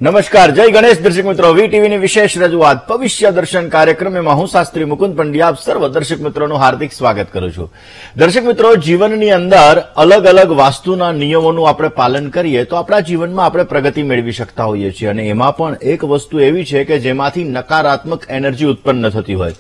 નમસ્કાર, જય ગણેશ દર્શક મિત્રો. વીટીવીની વિશેષ રજૂઆત ભવિષ્ય દર્શન કાર્યક્રમમાં હું શાસ્ત્રી મુકુંદ પંડ્યા આપ સર્વ દર્શક મિત્રોનું હાર્દિક સ્વાગત કરું છું. દર્શક મિત્રો, જીવનની અંદર અલગ અલગ વાસ્તુના નિયમોનું આપણે પાલન કરીએ તો આપણા જીવનમાં આપણે પ્રગતિ મેળવી શકતા હોઈએ છીએ. અને એમાં પણ એક વસ્તુ એવી છે કે જેમાંથી નકારાત્મક એનર્જી ઉત્પન્ન થતી હોય.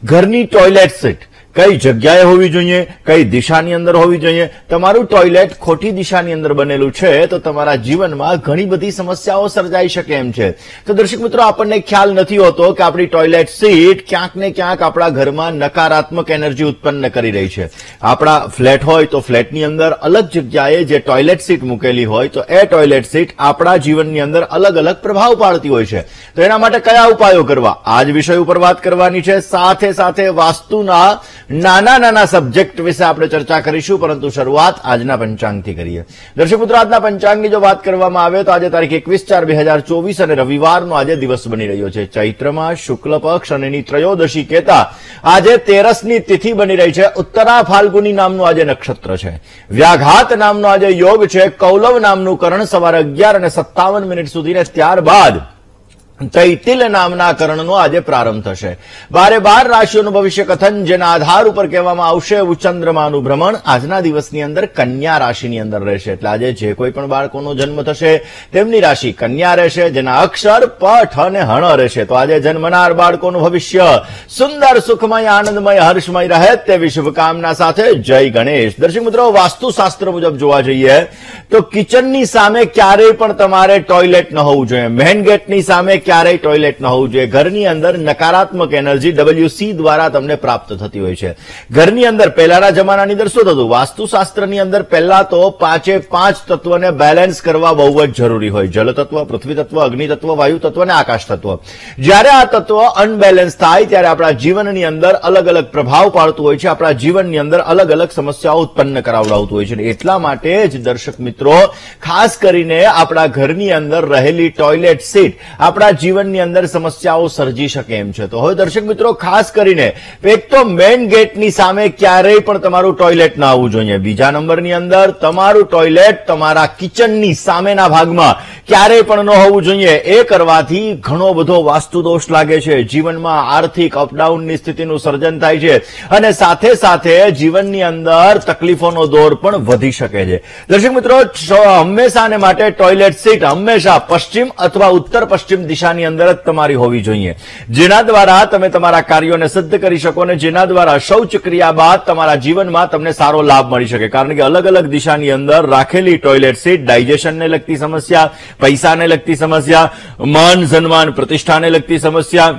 ઘરની ટોયલેટ સીટ કઈ જગ્યાએ હોવી જોઈએ, કઈ દિશાની અંદર હોવી જોઈએ. તમારું ટોયલેટ ખોટી દિશાની અંદર બનેલું છે તો તમારા જીવનમાં ઘણી બધી સમસ્યાઓ સર્જાઈ શકે એમ છે. તો દર્શક મિત્રો, આપણને ખ્યાલ નથી હોતો કે આપણી ટોયલેટ સીટ ક્યાંક ને ક્યાંક આપણા ઘરમાં નકારાત્મક એનર્જી ઉત્પન્ન કરી રહી છે. આપણા ફ્લેટ હોય તો ફ્લેટની અંદર અલગ જગ્યાએ જે ટોયલેટ સીટ મૂકેલી હોય તો એ ટોયલેટ સીટ આપણા જીવનની અંદર અલગ અલગ પ્રભાવ પાડતી હોય છે. તો એના માટે કયા ઉપાયો કરવા, આ જ વિષય ઉપર વાત કરવાની છે. સાથે સાથે વાસ્તુના નાના નાના સબ્જેક્ટ વિશે આપણે ચર્ચા કરીશું, પરંતુ શરૂઆત આજના પંચાંગથી કરીએ. દર્શક મિત્રો, આજના પંચાંગની જો વાત કરવામાં આવે તો આજે તારીખ 21/4/2024 અને રવિવારનો આજે દિવસ બની રહ્યો છે. ચૈત્રમાં શુક્લ પક્ષ અને એની ત્રયોદશી કહેતા આજે 13ની તિથિ બની રહી છે. ઉત્તરા ફાલ્ગુની નામનું આજે નક્ષત્ર છે. વ્યાઘાત નામનો આજે યોગ છે. કૌલવ નામનું કરણ સવારે 11:57 સુધી ને ત્યારબાદ તૈતિલ નામના કરણનો આજે પ્રારંભ થશે. 12 રાશિઓનું ભવિષ્ય કથન જેના આધાર ઉપર કહેવામાં આવશે ચંદ્રમાનું ભ્રમણ આજના દિવસની અંદર કન્યા રાશિની અંદર રહેશે. એટલે આજે જે કોઈ પણ બાળકોનો જન્મ થશે તેમની રાશિ કન્યા રહેશે, જેના અક્ષર પઠ અને હણ રહેશે. તો આજે જન્મનાર બાળકોનું ભવિષ્ય સુંદર, સુખમય, આનંદમય, હર્ષમય રહે તેવી શુભકામના સાથે જય ગણેશ. દર્શક મિત્રો, વાસ્તુશાસ્ત્ર મુજબ જોવા જઈએ તો કિચનની સામે ક્યારેય પણ તમારે ટોયલેટ ન હોવું જોઈએ. મેઇન ગેટની સામે ક્યારેય ટોયલેટ ન હોવું જોઈએ. ઘરની અંદર નકારાત્મક એનર્જી WC દ્વારા તમને પ્રાપ્ત થતી હોય છે. ઘરની અંદર પહેલાના જમાનાની અંદર શું થતું, વાસ્તુશાસ્ત્રની અંદર પહેલા તો 5 તત્વને બેલેન્સ કરવા બહુ જ જરૂરી હોય. જલ તત્વ, પૃથ્વી તત્વ, અગ્નિ તત્વ, વાયુ તત્વ અને આકાશ તત્વ. જ્યારે આ તત્વ અનબેલેન્સ થાય ત્યારે આપણા જીવનની અંદર અલગ અલગ પ્રભાવ પાડતું હોય છે. આપણા જીવનની અંદર અલગ અલગ સમસ્યાઓ ઉત્પન્ન કરાવડાવતું હોય છે. એટલા માટે જ દર્શક મિત્રો, ખાસ કરીને આપણા ઘરની અંદર રહેલી ટોયલેટ સીટ આપણા જીવનની અંદર સમસ્યાઓ સર્જી શકે એમ છે. તો હવે દર્શક મિત્રો, ખાસ કરીને એક તો મેઇન ગેટની સામે ક્યારેય પણ તમારું ટોયલેટ ના આવવું જોઈએ. બીજા નંબરની અંદર તમારું ટોયલેટ તમારા કિચનની સામેના ભાગમાં ક્યારેય પણ ન હોવું જોઈએ. એ કરવાથી ઘણો બધો વાસ્તુ દોષ લાગે છે. જીવનમાં આર્થિક અપડાઉનની સ્થિતિનું સર્જન થાય છે અને સાથે સાથે જીવનની અંદર તકલીફોનો દોર પણ વધી શકે છે. દર્શક મિત્રો, હંમેશાને માટે ટોયલેટ સીટ હંમેશા પશ્ચિમ અથવા ઉત્તર પશ્ચિમ દિશાની અંદર જ તમારી હોવી જોઈએ, જેના દ્વારા તમે તમારા કાર્યોને સિદ્ધ કરી શકો અને જેના દ્વારા શૌચ ક્રિયા બાદ તમારા જીવનમાં તમને સારો લાભ મળી શકે. કારણ કે અલગ અલગ દિશાની અંદર રાખેલી ટોયલેટ સીટ ડાયજેશનને લગતી સમસ્યા, પૈસાને લગતી સમસ્યા, માન સન્માન પ્રતિષ્ઠાને લગતી સમસ્યા,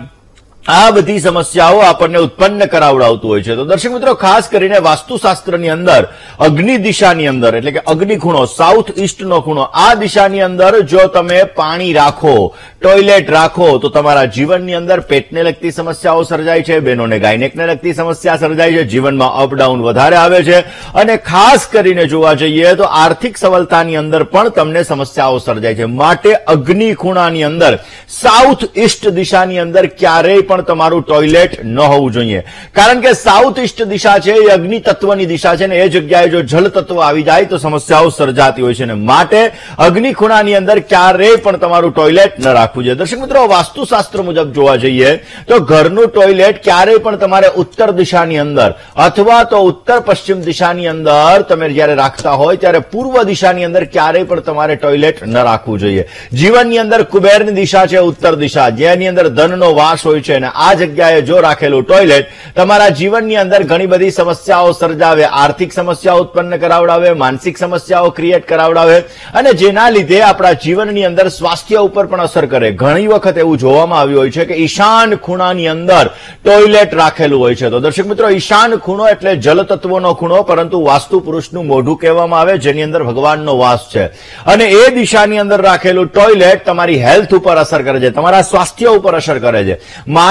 આ બધી સમસ્યાઓ આપણને ઉત્પન્ન કરાવડાવતું હોય છે. તો દર્શક મિત્રો, ખાસ કરીને વાસ્તુશાસ્ત્રની અંદર અગ્નિ દિશાની અંદર એટલે કે અગ્નિ ખૂણો, સાઉથ ઈસ્ટનો ખૂણો, આ દિશાની અંદર જો તમે પાણી રાખો, ટોયલેટ રાખો તો તમારા જીવનની અંદર પેટને લગતી સમસ્યાઓ સર્જાય છે, બહેનોને ગાયનેકને લગતી સમસ્યા સર્જાય છે, જીવનમાં અપડાઉન વધારે આવે છે અને ખાસ કરીને જોવા જઈએ તો આર્થિક સફળતાની અંદર પણ તમને સમસ્યાઓ સર્જાય છે. માટે અગ્નિ ખૂણાની અંદર સાઉથ ઈસ્ટ દિશાની અંદર ક્યારેય પણ તમારું ટોયલેટ ન હોવું જોઈએ. કારણ કે સાઉથ ઈસ્ટ દિશા છે એ અગ્નિ તત્વની દિશા છે ને એ જગ્યાએ જો જલ તત્વ આવી જાય તો સમસ્યાઓ સર્જાતી હોય છે. માટે અગ્નિ ખૂણાની અંદર ક્યારેય પણ તમારું ટોયલેટ ન રાખવું જોઈએ. દર્શક મિત્રો, વાસ્તુશાસ્ત્ર મુજબ જોવા જઈએ તો ઘરનું ટોયલેટ ક્યારેય પણ તમારે ઉત્તર દિશાની અંદર અથવા તો ઉત્તર પશ્ચિમ દિશાની અંદર તમે જયારે રાખતા હોય ત્યારે પૂર્વ દિશાની અંદર ક્યારેય પણ તમારે ટોયલેટ ન રાખવું જોઈએ. જીવનની અંદર કુબેરની દિશા છે ઉત્તર દિશા, જેની અંદર ધનનો વાસ હોય છે. આ જગ્યાએ જો રાખેલું ટોયલેટ તમારા જીવનની અંદર ઘણી બધી સમસ્યાઓ સર્જાવે, આર્થિક સમસ્યાઓ ઉત્પન્ન કરાવડાવે, માનસિક સમસ્યાઓ ક્રિએટ કરાવડાવે અને જેના લીધે આપણા જીવનની અંદર સ્વાસ્થ્ય ઉપર પણ અસર કરે. ઘણી વખત એવું જોવામાં આવ્યું હોય છે કે ઈશાન ખૂણાની અંદર ટોયલેટ રાખેલું હોય છે. તો દર્શક મિત્રો, ઈશાન ખૂણો એટલે જલ તત્વનો ખૂણો, પરંતુ વાસ્તુ પુરુષનું મોઢું કહેવામાં આવે, જેની અંદર ભગવાનનો વાસ છે. અને એ દિશાની અંદર રાખેલું ટોયલેટ તમારી હેલ્થ ઉપર અસર કરે છે, તમારા સ્વાસ્થ્ય ઉપર અસર કરે છે.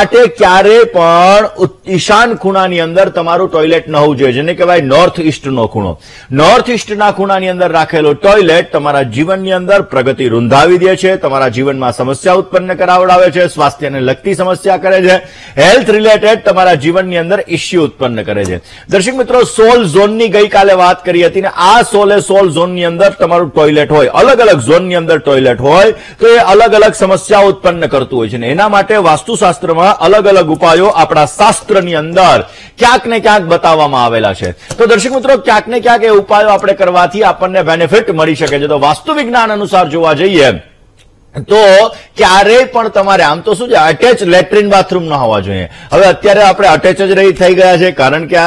માટે ક્યારે પણ ઈશાન ખૂણાની અંદર તમારું ટોયલેટ ન હોવું જોઈએ, જેને કહેવાય નોર્થ ઈસ્ટનો ખૂણો. નોર્થ ઈસ્ટના ખૂણાની અંદર રાખેલો ટોયલેટ તમારા જીવનની અંદર પ્રગતિ રૂંધાવી દે છે, તમારા જીવનમાં સમસ્યા ઉત્પન્ન કરાવડાવે છે, સ્વાસ્થ્યને લગતી સમસ્યા કરે છે, હેલ્થ રિલેટેડ તમારા જીવનની અંદર ઇસ્યુ ઉત્પન્ન કરે છે. દર્શક મિત્રો, 16 ઝોનની ગઈકાલે વાત કરી હતી ને આ 16 ઝોનની અંદર તમારું ટોયલેટ હોય, અલગ અલગ ઝોનની અંદર ટોયલેટ હોય તો એ અલગ અલગ સમસ્યાઓ ઉત્પન્ન કરતું હોય છે ને એના માટે વાસ્તુશાસ્ત્રમાં અલગ અલગ ઉપાયો આપણા શાસ્ત્રની અંદર ક્યાંક ને ક્યાંક બતાવવામાં આવેલા છે. તો દર્શક મિત્રો, ક્યાંક ને ક્યાંક એ ઉપાયો આપણે કરવાથી આપણને બેનિફિટ મળી શકે છે. તો વાસ્તુ વિજ્ઞાન અનુસાર જોવા જઈએ તો ક્યારેય પણ તમારે આમ તો શું છે, અટેચ લેટ્રિન બાથરૂમ ન હોવા જોઈએ. હવે અત્યારે આપણે અટેચ જ રહી થઈ ગયા છે, કારણ કે આ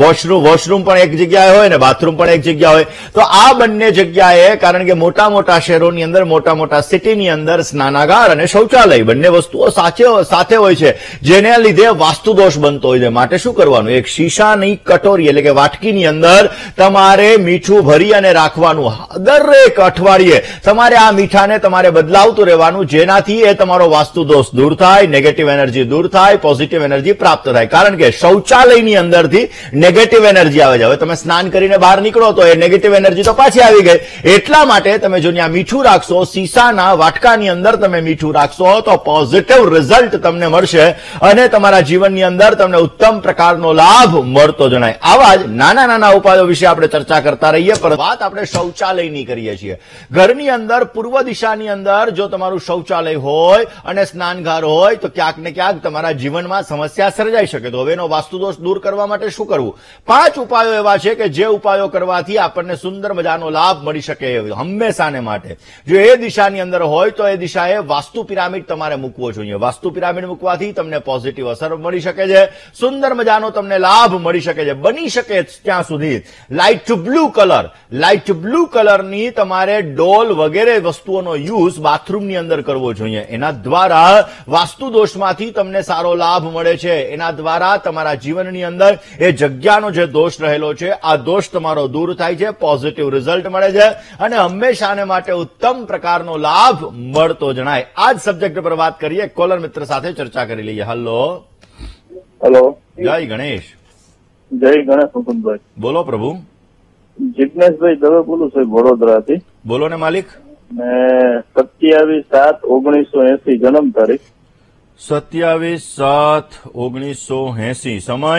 વોશરૂમ પણ એક જગ્યાએ હોય ને બાથરૂમ પણ એક જગ્યા હોય. તો આ બંને જગ્યાએ, કારણ કે મોટા મોટા શહેરોની અંદર, મોટા મોટા સિટીની અંદર સ્નાનાગાર અને શૌચાલય બંને વસ્તુઓ સાથે હોય છે, જેને લીધે વાસ્તુદોષ બનતો હોય છે. માટે શું કરવાનું, એક શીશાની કટોરી એટલે કે વાટકીની અંદર તમારે મીઠું ભરી અને રાખવાનું. દરેક અઠવાડિયે તમારે આ મીઠાને તમારે બદલાવતું રહેવાનું, જેનાથી એ તમારો વાસ્તુ દોષ દૂર થાય, નેગેટિવ એનર્જી દૂર થાય, પોઝિટિવ એનર્જી પ્રાપ્ત થાય. કારણ કે શૌચાલયની અંદરથી નેગેટિવ એનર્જી આવે છે. હવે તમે સ્નાન કરીને બહાર નીકળો તો એ નેગેટિવ એનર્જી તો પાછી આવી ગઈ. એટલા માટે તમે જો ત્યાં મીઠું રાખશો, શીશાના વાટકાની અંદર તમે મીઠું રાખશો તો પોઝિટિવ રિઝલ્ટ તમને મળશે અને તમારા જીવનની અંદર તમને ઉત્તમ પ્રકારનો લાભ મળતો જણાય. આવા જ નાના નાના ઉપાયો વિશે આપણે ચર્ચા કરતા રહીએ, પણ વાત આપણે શૌચાલયની કરીએ છીએ. ઘરની અંદર પૂર્વ દિશાની અંદર જો તમારું શૌચાલય હોય અને સ્નાનઘર હોય તો ક્યાંક ને ક્યાંક તમારા જીવનમાં સમસ્યા સર્જાઈ શકે. તો હવે એનો વાસ્તુદોષ દૂર કરવા માટે શું કરવું? 5 ઉપાયો એવા છે કે જે ઉપાયો કરવાથી આપણને સુંદર મજાનો લાભ મળી શકે હંમેશાને માટે. જો એ દિશાની અંદર હોય તો એ દિશાએ વાસ્તુ પિરામિડ તમારે મૂકવો જોઈએ. વાસ્તુ પિરામિડ મૂકવાથી તમને પોઝિટિવ અસર મળી શકે છે, સુંદર મજાનો તમને લાભ મળી શકે છે. બની શકે ત્યાં સુધી લાઇટ બ્લુ કલરની તમારે ડોલ વગેરે વસ્તુઓનો યુઝ બાથરૂમની અંદર કરવો જોઈએ. એના દ્વારા વાસ્તુ દોષમાંથી તમને સારો લાભ મળે છે. એના દ્વારા તમારા જીવનની અંદર એ જગ્યાનો જે દોષ રહેલો છે આ દોષ તમારો દૂર થાય છે, પોઝિટિવ રિઝલ્ટ મળે છે અને હંમેશાને માટે ઉત્તમ પ્રકારનો લાભ મળતો જણાય. આ જ સબ્જેક્ટ પર વાત કરીએ, કોલર મિત્ર સાથે ચર્ચા કરી લઈએ. હેલો. જય ગણેશ. જય ગણેશ મુકુંદભાઈ. બોલો પ્રભુ. જિજ્ઞેશભાઈ દવે બોલું છું, વડોદરાથી. બોલો ને માલિક. ને 27/7/1980 જન્મ તારીખ. 27/7/1980. સમય?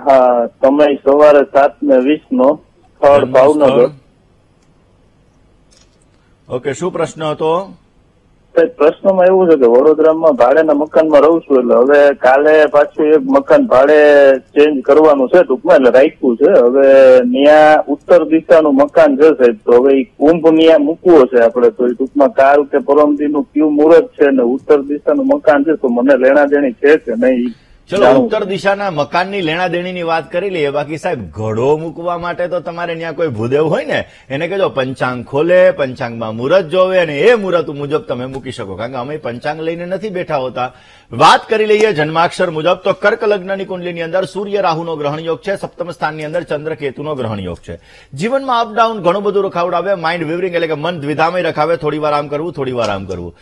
હા, સમય સવારે 7:20 સ્થળ ભાવનગર. ઓકે, શું પ્રશ્ન હતો? પ્રશ્નમાં એવું છે કે વડોદરામાં ભાડેના મકાનમાં રહું છું, એટલે હવે કાલે પાછું એક મકાન ભાડે ચેન્જ કરવાનું છે ટૂંકમાં, એટલે રાખ્યું છે. હવે ત્યાં ઉત્તર દિશાનું મકાન છે સાહેબ, તો હવે કુંભ ત્યાં મૂકવો છે આપણે, તો એ ટૂંકમાં કાલ કે પરમદીનું કયું મુહૂર્ત છે ને ઉત્તર દિશાનું મકાન છે, તો મને લેણા દેણી છે કે નહીં? ચલો, ઉત્તર દિશાના મકાનની લેણા દેણીની વાત કરી લઈએ. બાકી સાહેબ, ઘડો મૂકવા માટે તો તમારે ત્યાં કોઈ ભૂદેવ હોય ને એને કહેજો પંચાંગ ખોલે, પંચાંગમાં મુહૂર્ત જોવે અને એ મુહૂર્ત મુજબ તમે મૂકી શકો. કારણ કે અમે પંચાંગ લઈને નથી બેઠા હોતા. વાત કરી લઈએ જન્માક્ષર મુજબ તો કર્ક લગ્નની કુંડલીની અંદર સૂર્ય રાહુનો ગ્રહણ યોગ છે, સપ્તમ સ્થાનની અંદર ચંદ્ર કેતુનો ગ્રહણ યોગ છે. જીવનમાં અપડાઉન ઘણું બધું રખાવડાવે, માઇન્ડ વિવરિંગ એટલે કે મન દ્વિધામય રખાવે, થોડી વાર આમ કરવું, થોડી વાર આમ કરવું.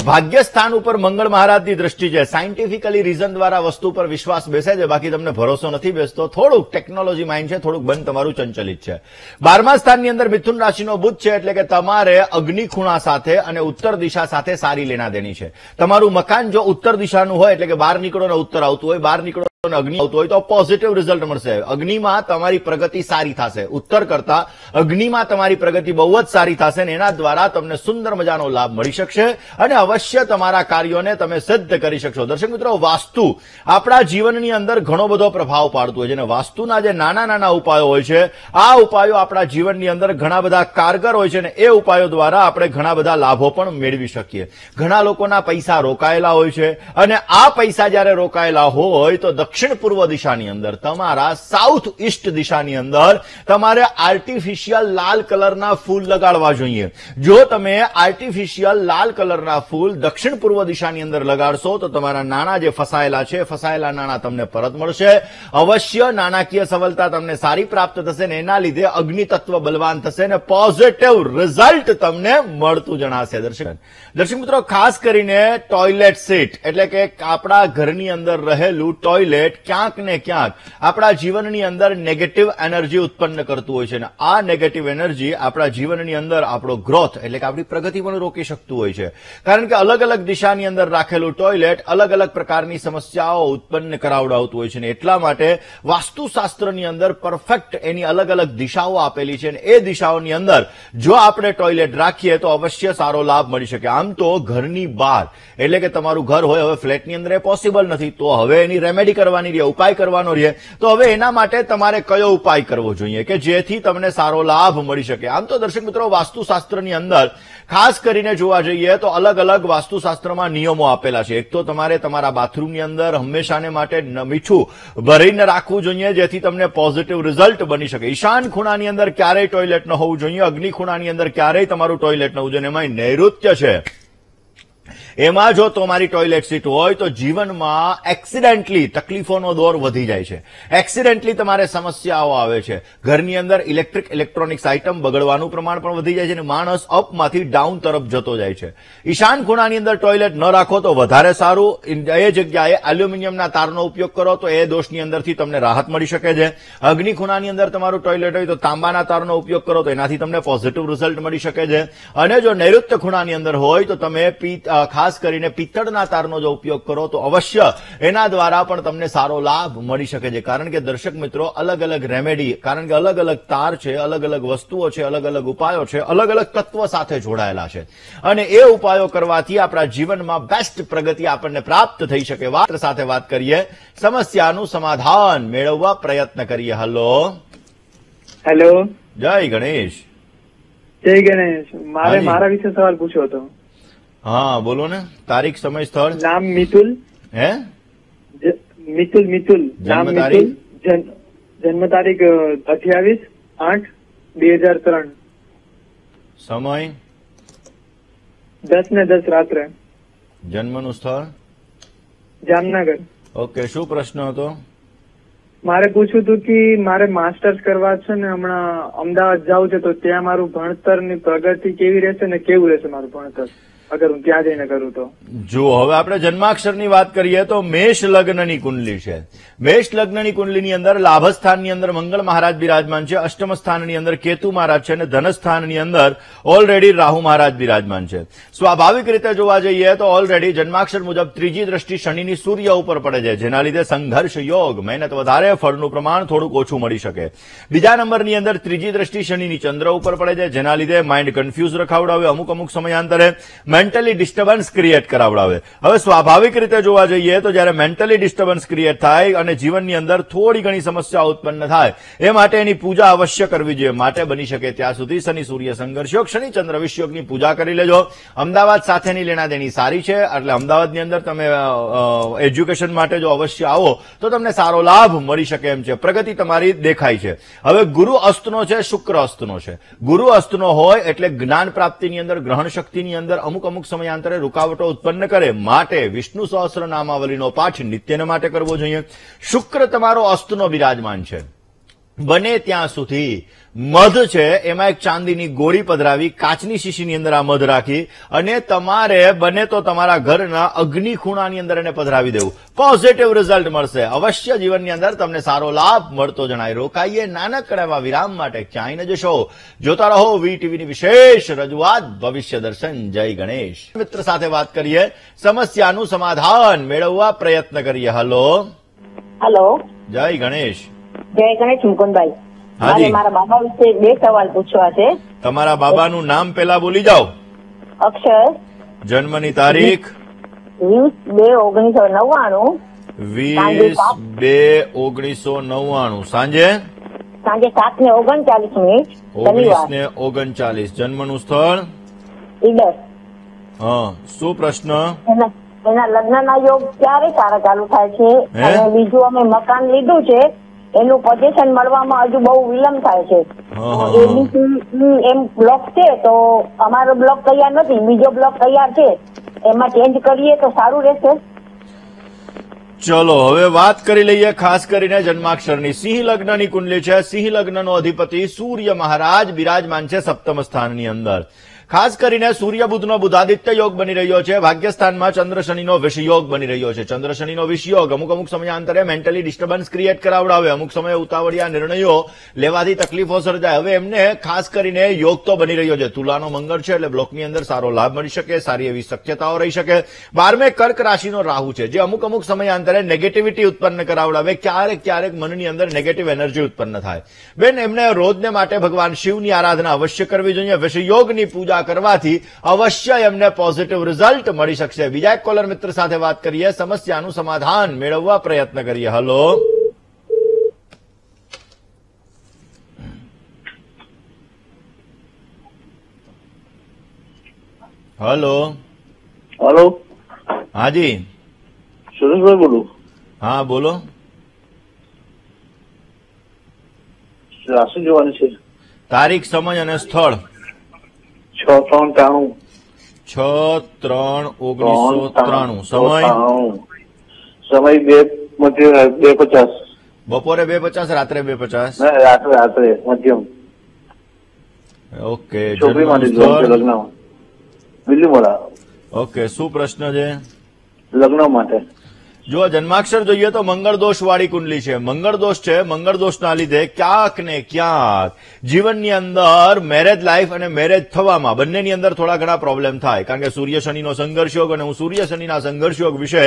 ભાગ્ય સ્થાન ઉપર મંગળ મહારાજની દ્રષ્ટિ છે. સાયન્ટિફિકલી રીઝન દ્વારા વસ્તુ પર વિશ્વાસ બેસે છે, બાકી તમને ભરોસો નથી બેસતો. થોડુંક ટેકનોલોજી માઇન્ડ છે, થોડુંક મન તમારું ચંચલિત છે. 12મા સ્થાનની અંદર મિથુન રાશિનો બુધ છે, એટલે કે તમારે અગ્નિ ખૂણા સાથે અને ઉત્તર દિશા સાથે સારી લેણા દેણી છે. તમારું મકાન જો ઉત્તર દિશાનું હોય એટલે કે બહાર નીકળો ને ઉત્તર આવતું હોય, બહાર નીકળો અગ્નિ આવતું હોય તો પોઝિટિવ રિઝલ્ટ મળશે. અગ્નિમાં તમારી પ્રગતિ સારી થશે, ઉત્તર કરતા અગ્નિમાં તમારી પ્રગતિ બહુ જ સારી થશે અને એના દ્વારા તમને સુંદર મજાનો લાભ મળી શકશે અને અવશ્ય તમારા કાર્યોને તમે સિદ્ધ કરી શકશો. દર્શક મિત્રો, વાસ્તુ આપણા જીવનની અંદર ઘણો બધો પ્રભાવ પાડતું હોય છે અને વાસ્તુના જે નાના નાના ઉપાયો હોય છે આ ઉપાયો આપણા જીવનની અંદર ઘણા બધા કારગર હોય છે અને એ ઉપાયો દ્વારા આપણે ઘણા બધા લાભો પણ મેળવી શકીએ. ઘણા લોકોના પૈસા રોકાયેલા હોય છે અને આ પૈસા જયારે રોકાયેલા હોય તો દક્ષિણ પૂર્વ દિશાની અંદર, તમારા સાઉથ ઈસ્ટ દિશાની અંદર તમારે આર્ટિફિશિયલ લાલ કલરના ફૂલ લગાડવા જોઈએ. જો તમે આર્ટિફિશિયલ લાલ કલરના ફૂલ દક્ષિણ પૂર્વ દિશાની અંદર લગાડશો તો તમારા નાણાં જે ફસાયેલા છે, ફસાયેલા નાણાં તમને પરત મળશે. અવશ્ય નાણાકીય સફળતા તમને સારી પ્રાપ્ત થશે ને એના લીધે અગ્નિ તત્વ બલવાન થશે ને પોઝિટિવ રિઝલ્ટ તમને મળતું જણાશે. દર્શક મિત્રો, ખાસ કરીને ટોયલેટ સીટ એટલે કે આપણા ઘરની અંદર રહેલું ટોયલેટ ક્યાંક ને ક્યાંક આપણા જીવનની અંદર નેગેટિવ એનર્જી ઉત્પન્ન કરતું હોય છે અને આ નેગેટિવ એનર્જી આપણા જીવનની અંદર આપણો ગ્રોથ એટલે કે આપણી પ્રગતિ પણ રોકી શકતું હોય છે. કારણ કે અલગ અલગ દિશાની અંદર રાખેલું ટોયલેટ અલગ અલગ પ્રકારની સમસ્યાઓ ઉત્પન્ન કરાવડાવતું હોય છે અને એટલા માટે વાસ્તુશાસ્ત્રની અંદર પરફેક્ટ એની અલગ અલગ દિશાઓ આપેલી છે અને એ દિશાઓની અંદર જો આપણે ટોયલેટ રાખીએ તો અવશ્ય સારો લાભ મળી શકે. આમ તો ઘરની બહાર એટલે કે તમારું ઘર હોય, હવે ફ્લેટની અંદર એ પોસિબલ નથી, તો હવે એની રેમેડી કરવાની રહે, ઉપાય કરવાનો રહે. તો હવે એના માટે તમારે કયો ઉપાય કરવો જોઈએ કે જેથી તમને સારો લાભ મળી શકે? આમ તો દર્શક મિત્રો, વાસ્તુશાસ્ત્રની અંદર ખાસ કરીને જોવા જઈએ તો અલગ અલગ વાસ્તુશાસ્ત્રમાં નિયમો આપેલા છે. એક તો તમારે તમારા બાથરૂમની અંદર હંમેશાને માટે મીઠું ભરીને રાખવું જોઈએ જેથી તમને પોઝિટિવ રિઝલ્ટ બની શકે. ઈશાન ખૂણાની અંદર ક્યારેય ટોયલેટ ન હોવું જોઈએ, અગ્નિ ખૂણાની અંદર ક્યારેય તમારું ટોયલેટ ન હોવું જોઈએ. એમાં નૈઋત્ય છે, એમાં જો તમારી ટોયલેટ સીટ હોય તો જીવનમાં એક્સિડેન્ટલી તકલીફોનો દોર વધી જાય છે, એક્સિડેન્ટલી તમારે સમસ્યાઓ આવે છે. ઘરની અંદર ઇલેક્ટ્રોનિક્સ આઇટમ બગડવાનું પ્રમાણ પણ વધી જાય છે અને માણસ અપમાંથી ડાઉન તરફ જતો જાય છે. ઈશાન ખૂણાની અંદર ટોયલેટ ન રાખો તો વધારે સારું. એ જગ્યાએ એલ્યુમિનિયમના તારનો ઉપયોગ કરો તો એ દોષની અંદરથી તમને રાહત મળી શકે છે. અગ્નિ ખૂણાની અંદર તમારું ટોયલેટ હોય તો તાંબાના તારનો ઉપયોગ કરો તો એનાથી તમને પોઝિટિવ રિઝલ્ટ મળી શકે છે. અને જો નૈઋત્ય ખૂણાની અંદર હોય તો તમે ખાસ કરીને પિત્તળના તારનો જો ઉપયોગ કરો તો અવશ્ય એના દ્વારા પણ તમને સારો લાભ મળી શકે છે. કારણ કે દર્શક મિત્રો, અલગ અલગ રેમેડી, કારણ કે અલગ અલગ તાર છે, અલગ અલગ વસ્તુઓ છે, અલગ અલગ ઉપાયો છે, અલગ અલગ તત્વ સાથે જોડાયેલા છે અને એ ઉપાયો કરવાથી આપણા જીવનમાં બેસ્ટ પ્રગતિ આપણને પ્રાપ્ત થઈ શકે. વાત સાથે વાત કરીએ, સમસ્યાનું સમાધાન મેળવવા પ્રયત્ન કરીએ. હેલો, જય ગણેશ. જય ગણેશ. મારા વિશે સવાલ પૂછ્યો હતો. હા, બોલો ને. તારીખ, સમય, સ્થળ. નામ મિતુલ. હે? મિતુલ. નામ મિતુલ. જન્મ તારીખ 28/8/2003. સમય 10:10 રાત્રે. જન્મનું સ્થળ જામનગર. ઓકે, શું પ્રશ્ન હતો? મારે પૂછવું હતું કે મારે માસ્ટર્સ કરવા છે ને હમણાં અમદાવાદ જવું છે, તો ત્યાં મારું ભણતરની પ્રગતિ કેવી રહેશે ને કેવું રહેશે મારું ભણતર અગર હું ત્યાં જઈને કરું તો? જો હવે આપણે જન્માક્ષરની વાત કરીએ તો મેષ લગ્નની કુંડલી છે. મેષ લગ્નની કુંડલીની અંદર લાભ સ્થાનની અંદર મંગળ મહારાજ બિરાજમાન છે, અષ્ટમ સ્થાનની અંદર કેતુ મહારાજ છે અને ધન સ્થાનની અંદર ઓલરેડી રાહુ મહારાજ બિરાજમાન છે. સ્વાભાવિક રીતે જોવા જઈએ તો ઓલરેડી જન્માક્ષર મુજબ ત્રીજી દ્રષ્ટિ શનિની સૂર્ય ઉપર પડે છે, જેના લીધે સંઘર્ષ યોગ, મહેનત વધારે, ફળનું પ્રમાણ થોડુંક ઓછું મળી શકે. બીજા નંબરની અંદર ત્રીજી દ્રષ્ટિ શનિની ચંદ્ર ઉપર પડે છે, જેના લીધે માઇન્ડ કન્ફ્યુઝ રખાવડાવે, અમુક સમયાંતરે મેન્ટલી ડિસ્ટર્બન્સ ક્રિએટ કરાવડાવે. હવે સ્વાભાવિક રીતે જોવા જઈએ તો જયારે મેન્ટલી ડિસ્ટર્બન્સ ક્રિએટ થાય અને જીવનની અંદર થોડી ઘણી સમસ્યાઓ ઉત્પન્ન થાય એ માટે એની પૂજા અવશ્ય કરવી જોઈએ. માટે બની શકે ત્યાં સુધી શનિ સૂર્ય સંઘર્ષ યોગ, શનિ ચંદ્ર વિષયોગની પૂજા કરી લેજો. અમદાવાદ સાથેની લેણાદેણી સારી છે, એટલે અમદાવાદની અંદર તમે એજ્યુકેશન માટે જો અવશ્ય આવો તો તમને સારો લાભ મળી શકે એમ છે, પ્રગતિ તમારી દેખાય છે. હવે ગુરુ અસ્તનો છે, શુક્ર અસ્તનો છે. ગુરુ અસ્તનો હોય એટલે જ્ઞાન પ્રાપ્તિની અંદર, ગ્રહણ શક્તિની અંદર અમુક સમયાંતરે રૂકાવટો ઉત્પન્ન કરે. માટે વિષ્ણુ સહસ્ર નામાવલીનો પાઠ નિત્યને માટે કરવો જોઈએ. શુક્ર તમારો અસ્તનો બિરાજમાન છે. બને ત્યાં સુધી મધ છે એમાં એક ચાંદીની ગોળી પધરાવી, કાચની શીશીની અંદર આ મધ રાખી અને તમારે બને તો તમારા ઘરના અગ્નિ ખૂણાની અંદર એને પધરાવી દેવું. પોઝિટિવ રિઝલ્ટ મળશે. અવશ્ય જીવનની અંદર તમને સારો લાભ મળતો જણાય. રોકાઈએ નાનકડા એવા વિરામ માટે, ક્યાંય ન જશો. જોતા રહો વીટીવીની વિશેષ રજૂઆત ભવિષ્ય દર્શન. જય ગણેશ. મિત્ર સાથે વાત કરીએ, સમસ્યાનું સમાધાન મેળવવા પ્રયત્ન કરીએ. હેલો, જય ગણેશ. જય ગણેશ મુકુંદભાઈ. મારે મારા બાબા વિશે 2 સવાલ પૂછવા છે. તમારા બાબાનું નામ પેલા બોલી જાઓ. અક્ષર. જન્મની તારીખ 20/2/1999. 20/2/1999. સાંજે 7:39. 19:39. જન્મનું સ્થળ ઈડર. હા, શું પ્રશ્ન? એના લગ્નના યોગ ક્યારે સારા ચાલુ થાય છે? હે? અને બીજું અમે મકાન લીધું છે, એનું પોઝિશન મળવામાં હજુ બહુ વિલંબ થાય છે. એબીસી એમ બ્લોક છે, તો અમારો બ્લોક તૈયાર નથી, બીજો બ્લોક તૈયાર છે, એમાં ચેન્જ કરીએ તો સારું રહેશે. ચલો હવે વાત કરી લઈએ ખાસ કરીને જન્માક્ષરની. સિંહ લગ્નની કુંડલી છે. સિંહ લગ્નનો અધિપતિ સૂર્ય મહારાજ બિરાજમાન છે સપ્તમ સ્થાનની અંદર. ખાસ કરીને સૂર્ય બુધનો બુધાદિત્ય યોગ બની રહ્યો છે. ભાગ્યસ્થાનમાં ચંદ્ર શનિનો વિષયોગ બની રહ્યો છે. ચંદ્ર શનિનો વિષયોગ અમુક સમયાંતરે મેન્ટલી ડિસ્ટર્બન્સ ક્રિએટ કરાવડાવે, અમુક સમયે ઉતાવળિયા નિર્ણયો લેવાથી તકલીફો સર્જાય. હવે એમને ખાસ કરીને યોગ તો બની રહ્યો છે. તુલાનો મંગળ છે એટલે બ્લોકની અંદર સારો લાભ મળી શકે, સારી એવી શક્યતાઓ રહી શકે. 12મે કર્ક રાશિનો રાહુ છે, જે અમુક સમયાંતરે નેગેટિવિટી ઉત્પન્ન કરાવડાવે. ક્યારેક મનની અંદર નેગેટિવ એનર્જી ઉત્પન્ન થાય. બેન, એમને રોજને માટે ભગવાન શિવની આરાધના અવશ્ય કરવી જોઈએ. વિષયોગની પૂજા કરવાથી અવશ્ય એમને પોઝિટિવ રિઝલ્ટ મળી શકશે. બીજા એક કોલર મિત્ર સાથે વાત કરીએ, સમસ્યાનું સમાધાન મેળવવા પ્રયત્ન કરીએ. Hello hello. હાજી. સુરેશભાઈ બોલું. હા બોલો. રાશિ જોવાની છે. તારીખ, સમય અને સ્થળ. 6/3/93. 6/3/1993. સમય સમય 2:50. બપોરે 2:50, રાત્રે 2:50. રાત્રે મધ્યમ. ઓકે. છોકરી માટે જન્મ સ્થળ. લગ્ન બિલ્લીમોરા. ઓકે, શું પ્રશ્ન છે? લગ્ન માટે. જો જન્માક્ષર જોઈએ તો મંગળ દોષ વાળી કુંડલી છે. મંગળ દોષ છે. મંગળ દોષના લીધે ક્યાંક ને ક્યાંક જીવનની અંદર મેરેજ લાઈફ અને મેરેજ થવામાં બંનેની અંદર થોડા ઘણા પ્રોબ્લેમ થાય. કારણ કે સૂર્ય શનિનો સંઘર્ષ યોગ, અને હું સૂર્ય શનિના સંઘર્ષ યોગ વિશે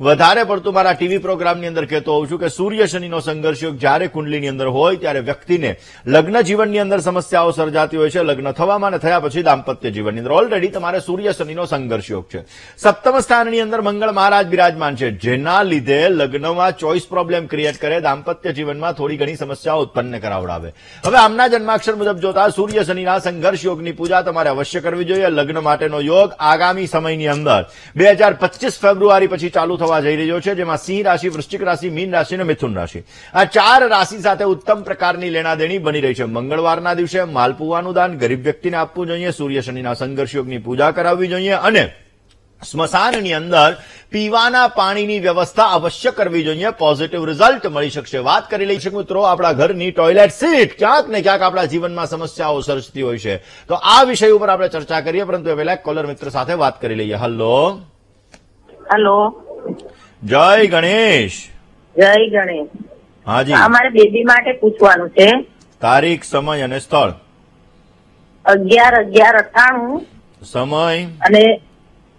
વધારે પડતું મારા ટીવી પ્રોગ્રામની અંદર કહેતો હોઉં છું કે સૂર્ય શનિનો સંઘર્ષ યોગ જ્યારે કુંડલીની અંદર હોય ત્યારે વ્યક્તિને લગ્ન જીવનની અંદર સમસ્યાઓ સર્જાતી હોય છે. લગ્ન થવામાં અને થયા પછી દાંપત્ય જીવનની અંદર ઓલરેડી તમારે સૂર્ય શનિનો સંઘર્ષ યોગ છે. સપ્તમ સ્થાનની અંદર મંગળ મહારાજ બિરાજમાન છે, જેના લીધે લગ્નમાં ચોઇસ પ્રોબ્લેમ ક્રિએટ કરે, દાંપત્ય જીવનમાં થોડી ઘણી સમસ્યાઓ ઉત્પન્ન કરાવડાવે. હવે આમના જન્માક્ષર મુજબ જોતા સૂર્ય શનિના સંઘર્ષ યોગની પૂજા તમારે અવશ્ય કરવી જોઈએ. લગ્ન માટેનો યોગ આગામી સમયની અંદર 2025 ફેબ્રુઆરી પછી ચાલુ થવા જઈ રહ્યો છે, જેમાં સિંહ રાશિ, વૃશ્ચિક રાશિ, મીન રાશિ અને મિથુન રાશિ, આ 4 રાશિ સાથે ઉત્તમ પ્રકારની લેણાદેણી બની રહી છે. મંગળવારના દિવસે માલપુવાનું દાન ગરીબ વ્યક્તિને આપવું જોઈએ. સૂર્ય શનિના સંઘર્ષ યોગની પૂજા કરાવવી જોઈએ અને સ્મશાનની અંદર પીવાના પાણીની વ્યવસ્થા અવશ્ય કરવી જોઈએ. પોઝિટિવ રિઝલ્ટ મળી શકશે. વાત કરી લઈશું મિત્રો આપણા ઘરની ટોયલેટ સીટ ક્યાંક ને ક્યાંક આપણા જીવનમાં સમસ્યાઓ સર્જતી હોય છે, તો આ વિષય ઉપર આપણે ચર્ચા કરીએ. પરંતુ એ પહેલા કોલર મિત્ર સાથે વાત કરી લઈએ. હલો. જય ગણેશ. જય ગણેશ. હાજી. અમારે બેબી માટે પૂછવાનું છે. તારીખ, સમય અને સ્થળ. 11/11/98. સમય અને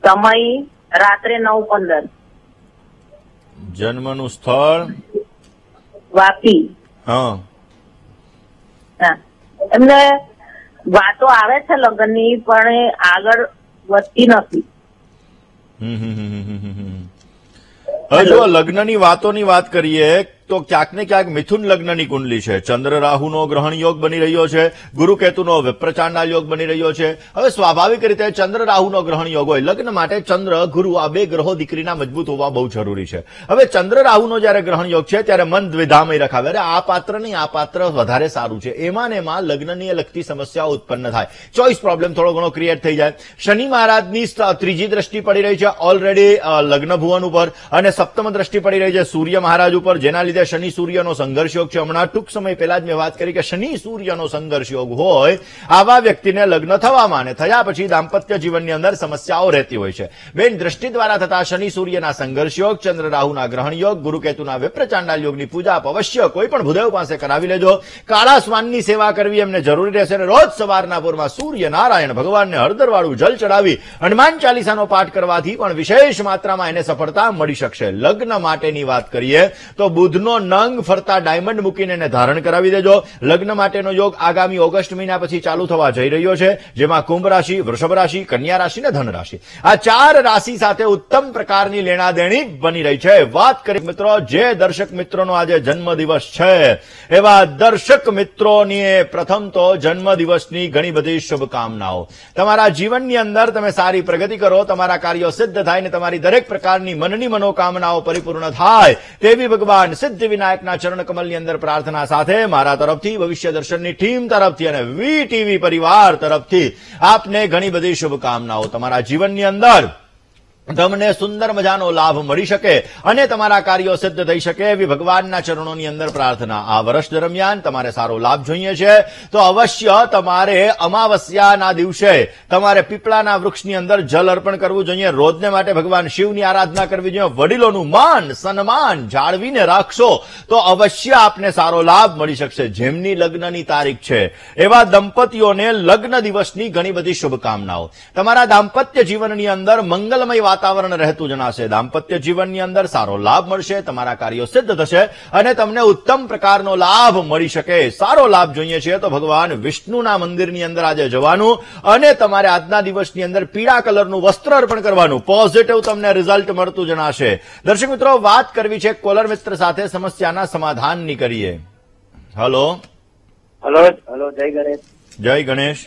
સમય રાત્રે 9:15. જન્મનું સ્થળ વાપી. હા. એમને વાતો આવે છે લગ્નની, પણ એ આગળ વધતી નથી. હવે જો લગ્નની વાતોની વાત કરીએ તો ક્યાંક ને ક્યાંક મિથુન લગ્નની કુંડલી છે. ચંદ્ર રાહુનો ગ્રહણ યોગ બની રહ્યો છે. ગુરુ કેતુનો વિપ્રચાંડાલ યોગ બની રહ્યો છે. હવે સ્વાભાવિક રીતે ચંદ્ર રાહુનો ગ્રહણ યોગ હોય, લગ્ન માટે ચંદ્ર ગુરુ આ બે ગ્રહો દીકરીના મજબૂત હોવા બહુ જરૂરી છે. હવે ચંદ્ર રાહુનો જયારે ગ્રહણ યોગ છે ત્યારે મન દ્વિધામય રખાવે, અરે આ પાત્ર નહીં, આ પાત્ર વધારે સારું છે. એમાં ને એમાં લગ્નની લગતી સમસ્યાઓ ઉત્પન્ન થાય, ચોઇસ પ્રોબ્લેમ થોડો ઘણો ક્રિએટ થઈ જાય. શનિ મહારાજની ત્રીજી દ્રષ્ટિ પડી રહી છે ઓલરેડી લગ્ન ભુવન ઉપર, અને સપ્તમ દ્રષ્ટિ પડી રહી છે સૂર્ય મહારાજ ઉપર, જેના લીધે શનિ સૂર્યનો સંઘર્ષ યોગ છે. હમણાં ટૂંક સમય પહેલા જ મેં વાત કરી કે શનિ સૂર્યનો સંઘર્ષ યોગ હોય આવા વ્યક્તિને લગ્ન થવામાં અને થયા પછી દાંપત્ય જીવનની અંદર સમસ્યાઓ રહેતી હોય છે. બેન, દ્રષ્ટિ દ્વારા થતા શનિ સૂર્યના સંઘર્ષ યોગ, ચંદ્ર રાહુના ગ્રહણ યોગ, ગુરુ કેતુના વિપ્રચાંડાલ યોગની પૂજા આપ અવશ્ય કોઈ પણ ભૂદેવ પાસે કરાવી લેજો. કાળા શ્વાનની સેવા કરવી એમને જરૂરી રહેશે અને રોજ સવારના પૂરમાં સૂર્ય નારાયણ ભગવાનને હળદરવાળું જલ ચડાવી હનુમાન ચાલીસાનો પાઠ કરવાથી પણ વિશેષ માત્રામાં એને સફળતા મળી શકશે. લગ્ન માટેની વાત કરીએ તો બુધનો દૂધનો નંગ ફરતા ડાયમંડ મૂકીને એને ધારણ કરાવી દેજો. લગ્ન માટેનો યોગ આગામી ઓગસ્ટ મહિના પછી ચાલુ થવા જઈ રહ્યો છે, જેમાં કુંભ રાશિ, વૃષભ રાશિ, કન્યા રાશિ અને ધન રાશિ, આ 4 રાશિ સાથે ઉત્તમ પ્રકારની લેણાદેણી બની રહી છે. વાત કરી મિત્રો, જે દર્શક મિત્રોનો આજે જન્મદિવસ છે એવા દર્શક મિત્રોની પ્રથમ તો જન્મદિવસની ઘણી બધી શુભકામનાઓ. તમારા જીવનની અંદર તમે સારી પ્રગતિ કરો, તમારા કાર્યો સિદ્ધ થાય ને તમારી દરેક પ્રકારની મનની મનોકામનાઓ પરિપૂર્ણ થાય તેવી ભગવાન સિદ્ધિ વિનાયકના ચરણ કમલની અંદર પ્રાર્થના સાથે મારા તરફથી, ભવિષ્ય દર્શનની ટીમ તરફથી અને વીટીવી પરિવાર તરફથી આપને ઘણી બધી શુભકામનાઓ. તમારા જીવનની અંદર તમને સુંદર મજાનો લાભ મળી શકે અને તમારા કાર્યો સિદ્ધ થઈ શકે એવી ભગવાનના ચરણોની અંદર પ્રાર્થના. આ વર્ષ દરમિયાન તમારે સારો લાભ જોઈએ છે તો અવશ્ય તમારે અમાવસ્યાના દિવસે તમારે પીપળાના વૃક્ષની અંદર જલ અર્પણ કરવું જોઈએ. રોજને માટે ભગવાન શિવની આરાધના કરવી જોઈએ. વડીલોનું માન સન્માન જાળવીને રાખશો તો અવશ્ય આપને સારો લાભ મળી શકશે. જેમની લગ્નની તારીખ છે એવા દંપતીઓને લગ્ન દિવસની ઘણી બધી શુભકામનાઓ. તમારા દાંપત્ય જીવનની અંદર મંગલમય વાતાવરણ રહેતું જણાશે. દાંપત્ય જીવનની અંદર સારો લાભ મળશે, તમારા કાર્યો સિદ્ધ થશે અને તમને ઉત્તમ પ્રકારનો લાભ મળી શકે. સારો લાભ જોઈએ છે તો ભગવાન વિષ્ણુના મંદિરની અંદર આજે જવાનું અને તમારે આજના દિવસની અંદર પીળા કલરનું વસ્ત્ર અર્પણ કરવાનું. પોઝિટિવ તમને રિઝલ્ટ મળતું જણાશે. દર્શક મિત્રો, વાત કરવી છે કોલર મિત્ર સાથે, સમસ્યાના સમાધાનની કરીએ. હલો હલો, જય ગણેશ. જય ગણેશ.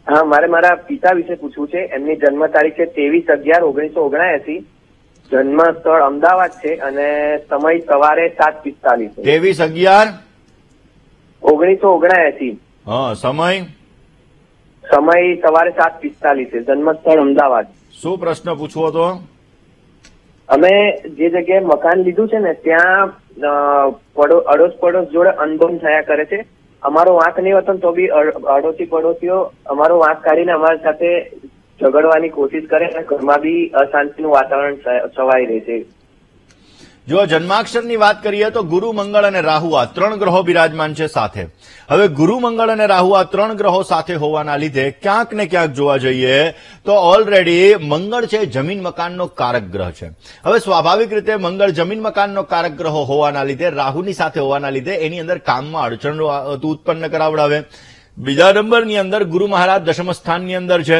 હા, મારે મારા પિતા વિશે પૂછવું છે. એમની જન્મ તારીખ છે 23/11/1979. જન્મ સ્થળ અમદાવાદ છે અને સમય સવારે 7:45. 23/11/1979. હા, સમય સવારે 7:45. જન્મ સ્થળ અમદાવાદ. શું પ્રશ્ન પૂછવો હતો? અમે જે જગ્યાએ મકાન લીધું છે ને ત્યાં અડોશ પડોશ જોડે અનબન થયા કરે છે. અમારો વાંક નહીં હોતો તો બી અડોશી પડોશીઓ અમારો વાંક કાઢીને અમારી સાથે ઝઘડવાની કોશિશ કરે અને ઘરમાં બી અશાંતિનું વાતાવરણ છવાઈ રહે છે. જો જન્માક્ષરની વાત કરીએ તો ગુરુ, મંગળ અને રાહુ આ 3 ગ્રહો બિરાજમાન છે સાથે. હવે ગુરુ, મંગળ અને રાહુ આ 3 ગ્રહો સાથે હોવાના લીધે ક્યાંક ને ક્યાંક જોવા જઈએ તો ઓલરેડી મંગળ છે જમીન મકાનનો કારક ગ્રહ છે. હવે સ્વાભાવિક રીતે મંગળ જમીન મકાનનો કારક ગ્રહો હોવાના લીધે, રાહુની સાથે હોવાના લીધે એની અંદર કામમાં અડચણ ઉત્પન્ન કરાવડાવે. બીજા નંબરની અંદર ગુરુ મહારાજ દશમ સ્થાનની અંદર છે.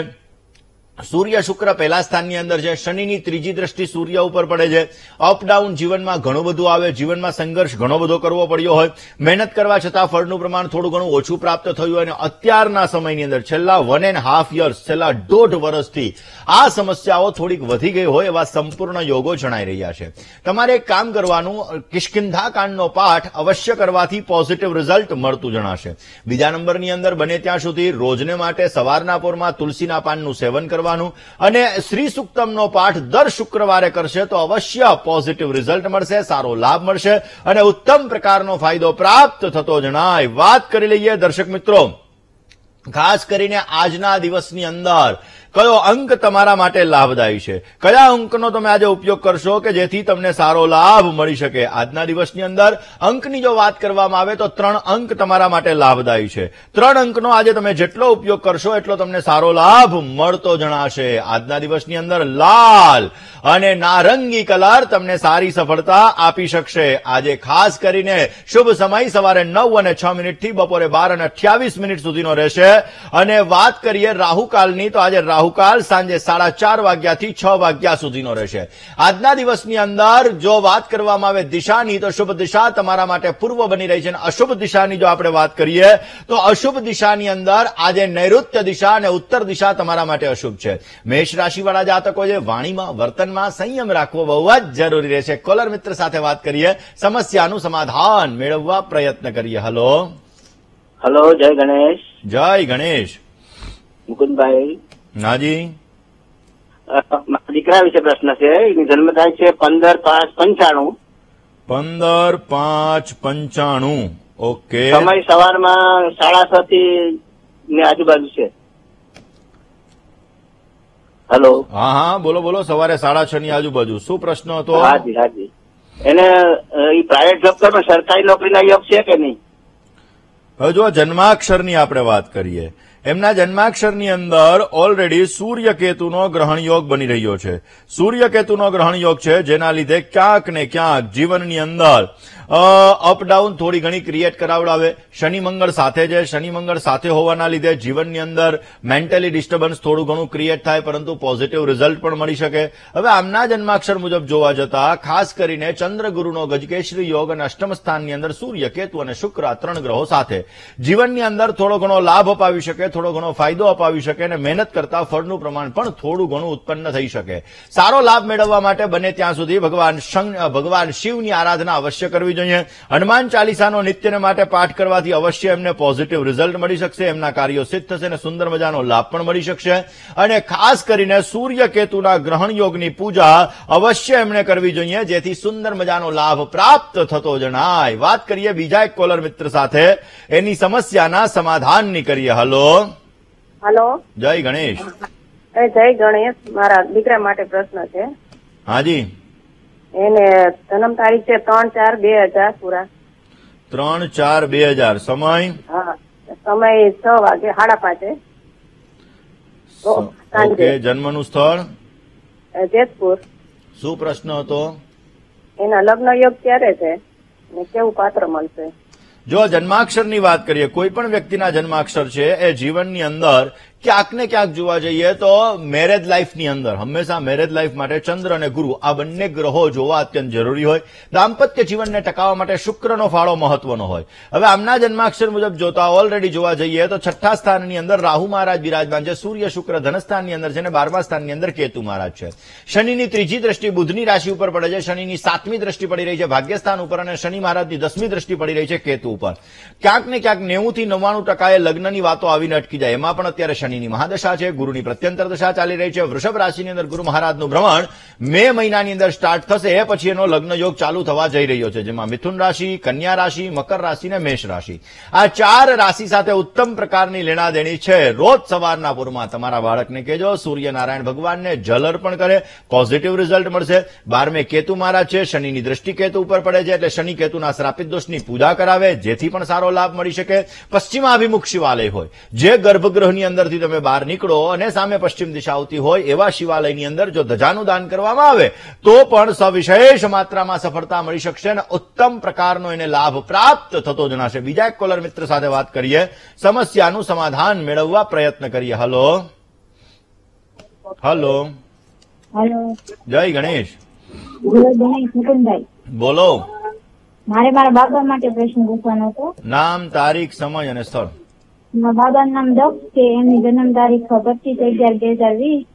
સૂર્ય શુક્ર પહેલા સ્થાનની અંદર છે. શનિની ત્રીજી દ્રષ્ટિ સૂર્ય ઉપર પડે છે. અપડાઉન જીવનમાં ઘણું બધું આવે, જીવનમાં સંઘર્ષ ઘણો બધો કરવો પડ્યો હોય, મહેનત કરવા છતાં ફળનું પ્રમાણ થોડું ઘણું ઓછું પ્રાપ્ત થયું હોય અને અત્યારના સમયની અંદર છેલ્લા 1.5 years, છેલ્લા 1.5 વર્ષથી આ સમસ્યાઓ થોડીક વધી ગઈ હોય એવા સંપૂર્ણ યોગો જણાઈ રહ્યા છે. તમારે એક કામ કરવાનું, કિષ્કિંધા કાંડનો પાઠ અવશ્ય કરવાથી પોઝિટિવ રિઝલ્ટ મળતું જણાશે. બીજા નંબરની અંદર બને ત્યાં સુધી રોજને માટે સવારના પોરમાં તુલસીના પાનનું સેવન કરવાનું અને શ્રી સુક્તમનો પાઠ દર શુક્રવારે કરશે તો અવશ્ય પોઝિટિવ રિઝલ્ટ મળશે, સારો લાભ મળશે અને ઉત્તમ પ્રકારનો ફાયદો પ્રાપ્ત થતો જણાય. વાત કરી લઈએ દર્શક મિત્રો, ખાસ કરીને આજના દિવસની અંદર કયો અંક તમારા માટે લાભદાયી છે, કયા અંકનો તમે આજે ઉપયોગ કરશો કે જેથી તમને સારો લાભ મળી શકે. આજના દિવસની અંદર અંકની જો વાત કરવામાં આવે તો 3 અંક તમારા માટે લાભદાયી છે. 3 અંકનો આજે તમે જેટલો ઉપયોગ કરશો એટલો તમને સારો લાભ મળતો જણાશે. આજના દિવસની અંદર લાલ અને નારંગી કલર તમને સારી સફળતા આપી શકશે. આજે ખાસ કરીને શુભ સમય સવારે 9:06 થી બપોરે 12:28 સુધીનો રહેશે. અને વાત કરીએ રાહુકાલની તો આજે રાહુકાલ સાંજે 4:30 વાગ્યાથી 6 વાગ્યા સુધીનો રહેશે. આજના દિવસની અંદર જો વાત કરવામાં આવે દિશાની તો શુભ દિશા તમારા માટે પૂર્વ બની રહી છે અને અશુભ દિશાની જો આપણે વાત કરીએ તો અશુભ દિશાની અંદર આજે નૈઋત્ય દિશા અને ઉત્તર દિશા તમારા માટે અશુભ છે. મેષ રાશિવાળા જાતકો છે વાણીમાં વર્તનમાં સંયમ રાખવો બહુ જ જરૂરી રહેશે. કોલર મિત્ર સાથે વાત કરીએ, સમસ્યાનું સમાધાન મેળવવા પ્રયત્ન કરીએ. હલો, જય ગણેશ. જય ગણેશ. મુકુંદભાઈ. નાજી. મારા દીકરા વિશે પ્રશ્ન છે. એની જન્મ તારીખ છે 15/5/95. 15/5/95. ઓકે. સમય સવારમાં 6:30 થી આજુબાજુ છે. હેલો. હા, બોલો. સવારે 6:30 ની આજુબાજુ. શું પ્રશ્ન હતો? હાજી. એને પ્રાઇવેટ જોબ કરો, સરકારી નોકરીના યોગ છે કે નહીં? હવે જો જન્માક્ષરની આપણે વાત કરીએ, એમના જન્માક્ષરની અંદર ઓલરેડી સૂર્યકેતુનો ગ્રહણ યોગ બની રહ્યો છે. સૂર્યકેતુનો ગ્રહણ યોગ છે, જેના લીધે ક્યાંક ને ક્યાંક જીવનની અંદર અપડાઉન થોડી ઘણી ક્રિએટ કરાવડાવે. શનિ મંગળ સાથે છે. શનિ મંગળ સાથે હોવાના લીધે જીવનની અંદર મેન્ટલી ડિસ્ટર્બન્સ થોડું ઘણું ક્રિએટ થાય, પરંતુ પોઝિટિવ રિઝલ્ટ પણ મળી શકે. હવે આમના જન્માક્ષર મુજબ જોવા જતા ખાસ કરીને ચંદ્રગુરુનો ગજકેશરી યોગ અને અષ્ટમ સ્થાનની અંદર સૂર્ય, કેતુ અને શુક્ર આ 3 ગ્રહો સાથે જીવનની અંદર થોડો ઘણો લાભ અપાવી શકે, થોડો ઘણો ફાયદો અપાવી શકે અને મહેનત કરતા ફળનું પ્રમાણ પણ થોડું ઘણું ઉત્પન્ન થઈ શકે. સારો લાભ મેળવવા માટે બને ત્યાં સુધી ભગવાન શિવની આરાધના અવશ્ય કરવી જોઈએ. હનુમાન ચાલીસાનો નિત્યને માટે પાઠ કરવાથી અવશ્ય એમને પોઝિટિવ રિઝલ્ટ મળી શકશે. એમના કાર્યો સિદ્ધ થશે અને સુંદર મજાનો લાભ પણ મળી શકશે. અને ખાસ કરીને સૂર્ય કેતુના ગ્રહણ યોગની પૂજા અવશ્ય એમણે કરવી જોઈએ, જેથી સુંદર મજાનો લાભ પ્રાપ્ત થતો જણાય. વાત કરીએ બીજા એક કોલર મિત્ર સાથે, એની સમસ્યાના સમાધાનની કરીએ. હલો હલો, જય ગણેશ. જય ગણેશ. મારા દીકરા માટે પ્રશ્ન છે. હાજી. એને જન્મ તારીખ છે 3/4/2000 પૂરા. 3/4/2000. સમય? હા, સમય 6 વાગે 5:30. ઓકે. જન્મનું સ્થળ? જેતપુર. શું પ્રશ્ન હતો? એના લગ્ન યોગ ક્યારે છે અને કેવું પાત્ર મળશે? જો જન્માક્ષરની વાત કરીએ, કોઈ પણ વ્યક્તિના જન્માક્ષર છે એ જીવનની અંદર ક્યાંક ને ક્યાંક જોવા જઈએ તો મેરેજ લાઈફની અંદર હંમેશા મેરેજ લાઈફ માટે ચંદ્ર અને ગુરુ આ બંને ગ્રહો જોવા અત્યંત જરૂરી હોય. દાંપત્ય જીવનને ટકાવવા માટે શુક્રનો ફાળો મહત્વનો હોય. હવે આમના જન્માક્ષર મુજબ જોતા ઓલરેડી જોવા જઈએ તો 6ઠ્ઠા સ્થાનની અંદર રાહુ મહારાજ બિરાજમાન છે. સૂર્ય શુક્ર ધનસ્થાનની અંદર છે અને 12મા સ્થાનની અંદર કેતુ મહારાજ છે. શનિની 3જી દ્રષ્ટિ બુધની રાશિ ઉપર પડે છે. શનિની 7મી દ્રષ્ટિ પડી રહી છે ભાગ્યસ્થાન ઉપર અને શનિ મહારાજની 10મી દ્રષ્ટિ પડી રહી છે કેતુ ઉપર. ક્યાંક ને ક્યાંક 90 થી 99% લગ્નની વાતો આવીને અટકી જાય. એમાં પણ અત્યારે શનિની મહાદશા છે, ગુરુની પ્રત્યંતર દશા ચાલી રહી છે. વૃષભ રાશિની અંદર ગુરુ મહારાજનું ભ્રમણ મે મહિનાની અંદર સ્ટાર્ટ થશે, એ પછી એનો લગ્ન યોગ ચાલુ થવા જઈ રહ્યો છે, જેમાં મિથુન રાશિ, કન્યા રાશિ, મકર રાશિ અને મેષ રાશિ આ 4 રાશિ સાથે ઉત્તમ પ્રકારની લેણાદેણી છે. રોજ સવારના પૂરમાં તમારા બાળકને કહેજો સૂર્યનારાયણ ભગવાનને જલ અર્પણ કરે, પોઝિટિવ રિઝલ્ટ મળશે. 12મે કેતુ મહારાજ છે, શનિની દ્રષ્ટિ કેતુ ઉપર પડે છે, એટલે શનિ કેતુના શ્રાપિત દોષની પૂજા કરાવે, જેથી પણ સારો લાભ મળી શકે. પશ્ચિમાભિમુખ શિવાલય હોય, જે ગર્ભગૃહની અંદરથી તમે બહાર નીકળો અને સામે પશ્ચિમ દિશા આવતી હોય એવા શિવાલયની અંદર જો ધજાનું દાન કરવામાં આવે તો પણ સવિશેષ માત્રામાં સફળતા મળી શકશે અને ઉત્તમ પ્રકારનો એને લાભ પ્રાપ્ત થતો જણાશે. બીજા એક કોલર મિત્ર સાથે વાત કરીએ, સમસ્યાનું સમાધાન મેળવવા પ્રયત્ન કરીએ. હલો હલો હેલો, જય ગણેશ. ગણેશ મુકુંદભાઈ બોલો. મારે મારા બાબા માટે પ્રશ્ન પૂછવાનો હતો. નામ, તારીખ, સમય અને સ્થળ. મારા બાબાનું નામ દક્ષ છે. એમની જન્મ તારીખ 25/11/2020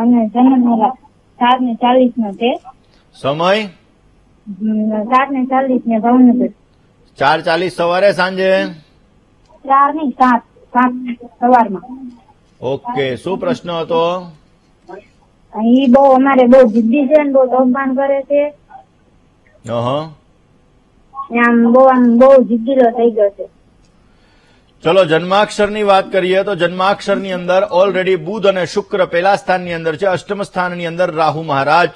અને જન્મ 7:40 નો છે. સમય 7:40 ને ભાવનગર. 4:40 સવારે, સાંજે? 4 નહીં 7 સવારમાં. ઓકે. શું પ્રશ્ન હતો? ઈ અમારે બહુ જિદ્દી છે ને બહુ તોફાન કરે છે. આમ બહુ જિદ્દીલો થઈ ગયો છે. ચલો જન્માક્ષરની વાત કરીએ તો જન્માક્ષરની અંદર ઓલરેડી બુધ અને શુક્ર પહેલા સ્થાનની અંદર છે. અષ્ટમ સ્થાનની અંદર રાહુ મહારાજ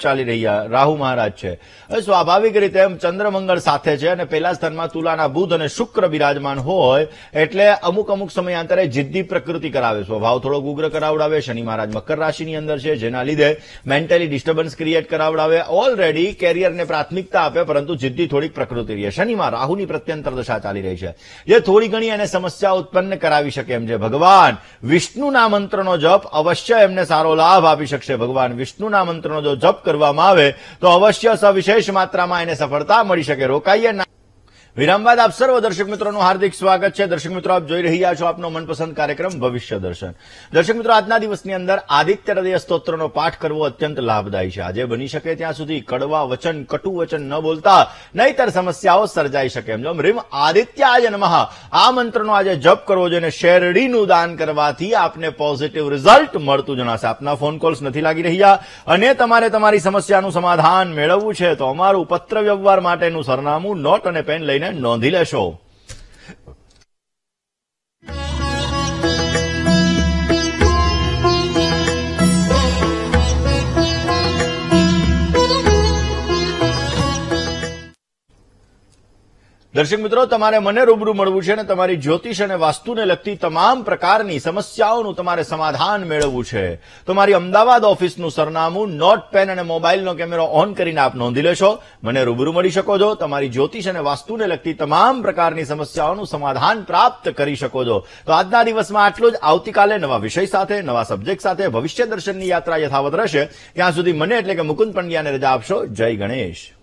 રાહુ મહારાજ છે. હવે સ્વાભાવિક રીતે ચંદ્ર મંગળ સાથે છે અને પહેલા સ્થાનમાં તુલાના બુધ અને શુક્ર બિરાજમાન હોય એટલે અમુક સમયાંતરે જિદ્દી પ્રકૃતિ કરાવે, સ્વભાવ થોડોક ઉગ્ર કરાવડાવે. શનિ મહારાજ મકર રાશિની અંદર છે, જેના લીધે મેન્ટલી ડિસ્ટર્બન્સ ક્રિએટ કરાવડાવે. ઓલરેડી કેરિયરને પ્રાથમિકતા આપે, પરંતુ જિદ્દી થોડીક પ્રકૃતિ રહે. શનિમાં રાહુની પ્રત્યંતર દશા ચાલી રહી છે, જે થોડી ઘણી એને સમસ્યા ઉત્પન્ન કરાવી શકે એમ છે. ભગવાન વિષ્ણુના મંત્રનો જપ અવશ્ય એમને સારો લાભ આપી શકશે. ભગવાન વિષ્ણુના મંત્રનો જો જપ કરવામાં આવે તો અવશ્ય સવિશેષ માત્રામાં એને સફળતા મળી શકે. રોકાઈએ વિરામ બાદ આપ સર્વ દર્શક મિત્રોનું હાર્દિક સ્વાગત છે. દર્શક મિત્રો, આપ જોઈ રહ્યા છો આપનો મનપસંદ કાર્યક્રમ ભવિષ્ય દર્શન. દર્શક મિત્રો, આજના દિવસની અંદર આદિત્ય હૃદય સ્તોત્રનો પાઠ કરવો અત્યંત લાભદાયી છે. આજે બની શકે ત્યાં સુધી કડવા વચન, કટુ વચન ન બોલતા, નહીતર સમસ્યાઓ સર્જાઈ શકે એમ. જો રીમ આદિત્યાય નમઃ આ મંત્રનો આજે જપ કરવો જોઈએ. શેરડીનું દાન કરવાથી આપને પોઝિટિવ રિઝલ્ટ મળતું જણાશે. આપના ફોન કોલ્સ નથી લાગી રહ્યા અને તમારે તમારી સમસ્યાનું સમાધાન મેળવવું છે તો અમારું પત્ર વ્યવહાર માટેનું સરનામું નોટ અને પેન લઈને નોંધી લેશો. દર્શક મિત્રો, તમારે મને રૂબરૂ મળવું છે અને તમારી જ્યોતિષ અને વાસ્તુને લગતી તમામ પ્રકારની સમસ્યાઓનું તમારે સમાધાન મેળવવું છે. તો મારી અમદાવાદ ઓફિસનું સરનામું નોટ પેન અને મોબાઈલનો કેમેરો ઓન કરીને આપ નોંધી લેશો. મને રૂબરૂ મળી શકો છો. તમારી જ્યોતિષ અને વાસ્તુને લગતી તમામ પ્રકારની સમસ્યાઓનું સમાધાન પ્રાપ્ત કરી શકો છો. તો આજના દિવસમાં આટલું જ. આવતીકાલે નવા વિષય સાથે, નવા સબ્જેક્ટ સાથે ભવિષ્ય દર્શનની યાત્રા યથાવત રહેશે. ત્યાં સુધી મને એટલે કે મુકુંદ પંડ્યાને રજા આપશો. જય ગણેશ.